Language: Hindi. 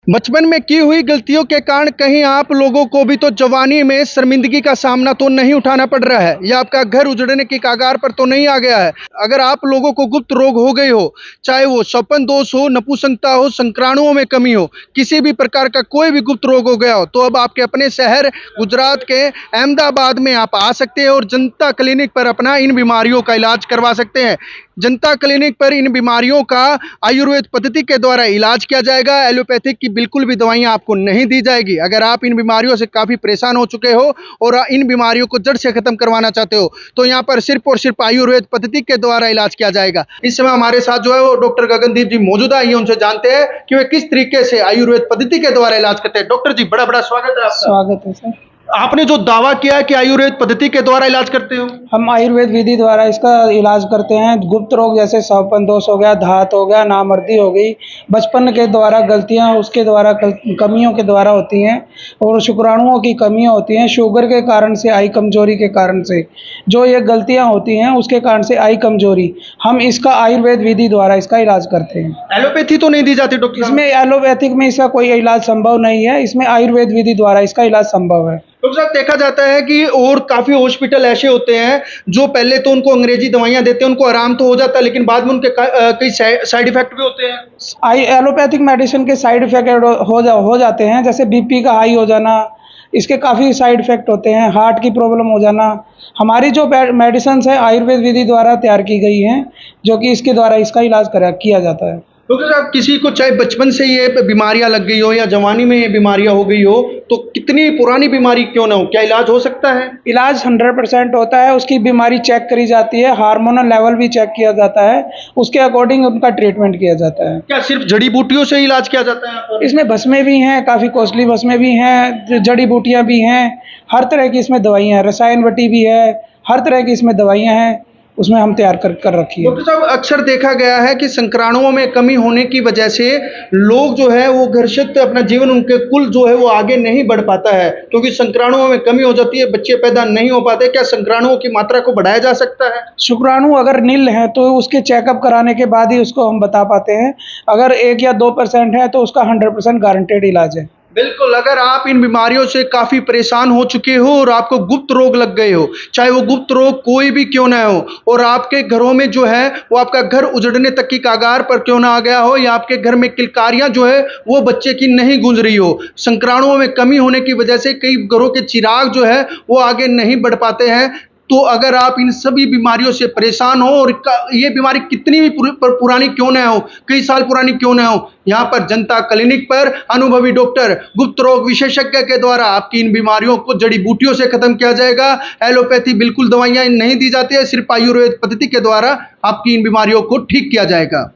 बचपन में की हुई गलतियों के कारण कहीं आप लोगों को भी तो जवानी में शर्मिंदगी का सामना तो नहीं उठाना पड़ रहा है या आपका घर उजड़ने की कगार पर तो नहीं आ गया है। अगर आप लोगों को गुप्त रोग हो गई हो, चाहे वो स्वपन दोष हो, नपुंसकता हो, शुक्राणुओं में कमी हो, किसी भी प्रकार का कोई भी गुप्त रोग हो गया हो, तो अब आपके अपने शहर गुजरात के अहमदाबाद में आप आ सकते हैं और जनता क्लिनिक पर अपना इन बीमारियों का इलाज करवा सकते हैं। जनता क्लिनिक पर इन बीमारियों का आयुर्वेद पद्धति के द्वारा इलाज किया जाएगा। एलोपैथिक की बिल्कुल भी दवाइयाँ आपको नहीं दी जाएगी। अगर आप इन बीमारियों से काफ़ी परेशान हो चुके हो और इन बीमारियों को जड़ से ख़त्म करवाना चाहते हो, तो यहाँ पर सिर्फ और सिर्फ आयुर्वेद पद्धति के द्वारा इलाज किया जाएगा। इस समय हमारे साथ जो है वो डॉक्टर गगनदीप जी मौजूद है। उनसे जानते हैं कि वे किस तरीके से आयुर्वेद पद्धति के द्वारा इलाज करते हैं। डॉक्टर जी, बड़ा बड़ा स्वागत है आपका। स्वागत है सर। आपने जो दावा किया है कि आयुर्वेद पद्धति के द्वारा इलाज करते हो, हम आयुर्वेद विधि द्वारा इसका इलाज करते हैं। गुप्त रोग जैसे स्वपन दोष हो गया, धात हो गया, नामर्दी हो गई, बचपन के द्वारा गलतियां उसके द्वारा कमियों के द्वारा होती हैं, और शुक्राणुओं की कमियां होती हैं, शुगर के कारण से, आई कमजोरी के कारण से जो ये गलतियां होती हैं उसके कारण से आई कमजोरी, हम इसका आयुर्वेद विधि द्वारा इसका इलाज करते हैं। एलोपैथी तो नहीं दी जाती डॉक्टर साहब? इसमें एलोपैथिक में इसका कोई इलाज संभव नहीं है, इसमें आयुर्वेद विधि द्वारा इसका इलाज संभव है। डॉक्टर साहब, देखा जाता है कि और काफ़ी हॉस्पिटल ऐसे होते हैं जो पहले तो उनको अंग्रेजी दवाइयाँ देते हैं, उनको आराम तो हो जाता है, लेकिन बाद में उनके कई साइड इफ़ेक्ट भी होते हैं। एलोपैथिक मेडिसिन के साइड इफ़ेक्ट हो जाते हैं, जैसे बीपी का हाई हो जाना, इसके काफ़ी साइड इफ़ेक्ट होते हैं, हार्ट की प्रॉब्लम हो जाना। हमारी जो मेडिसिन्स है आयुर्वेद विधि द्वारा तैयार की गई हैं, जो कि इसके द्वारा इसका इलाज किया जाता है। डॉक्टर साहब, किसी को चाहे बचपन से ये बीमारियां लग गई हो या जवानी में ये बीमारियां हो गई हो, तो कितनी पुरानी बीमारी क्यों ना हो, क्या इलाज हो सकता है? इलाज 100% होता है। उसकी बीमारी चेक करी जाती है, हार्मोनल लेवल भी चेक किया जाता है, उसके अकॉर्डिंग उनका ट्रीटमेंट किया जाता है। क्या सिर्फ जड़ी बूटियों से इलाज किया जाता है यहाँ पर? इसमें भस्में भी हैं, काफ़ी कॉस्टली भस्में भी हैं, जड़ी बूटियाँ भी हैं, हर तरह की इसमें दवाइयाँ हैं, रसायन बटी भी है, हर तरह की इसमें दवाइयाँ हैं, उसमें हम तैयार कर रखी है। डॉक्टर साहब, अक्सर देखा गया है कि संक्राणुओं में कमी होने की वजह से लोग जो है वो घर्षित अपना जीवन, उनके कुल जो है वो आगे नहीं बढ़ पाता है, क्योंकि संक्राणुओं में कमी हो जाती है, बच्चे पैदा नहीं हो पाते। क्या संक्राणुओं की मात्रा को बढ़ाया जा सकता है? शुक्राणु अगर नील है तो उसके चेकअप कराने के बाद ही उसको हम बता पाते हैं। अगर 1 या 2% है तो उसका 100% गारंटेड इलाज है। बिल्कुल, अगर आप इन बीमारियों से काफ़ी परेशान हो चुके हो और आपको गुप्त रोग लग गए हो, चाहे वो गुप्त रोग कोई भी क्यों ना हो, और आपके घरों में जो है वो आपका घर उजड़ने तक की कगार पर क्यों ना आ गया हो, या आपके घर में किलकारियाँ जो है वो बच्चे की नहीं गूंज रही हो, संक्राणुओं में कमी होने की वजह से कई घरों के चिराग जो है वो आगे नहीं बढ़ पाते हैं, तो अगर आप इन सभी बीमारियों से परेशान हो और ये बीमारी कितनी भी पुरानी क्यों ना हो, कई साल पुरानी क्यों ना हो, यहाँ पर जनता क्लिनिक पर अनुभवी डॉक्टर गुप्त रोग विशेषज्ञ के द्वारा आपकी इन बीमारियों को जड़ी बूटियों से खत्म किया जाएगा। एलोपैथी बिल्कुल दवाइयाँ नहीं दी जाती है, सिर्फ आयुर्वेद पद्धति के द्वारा आपकी इन बीमारियों को ठीक किया जाएगा।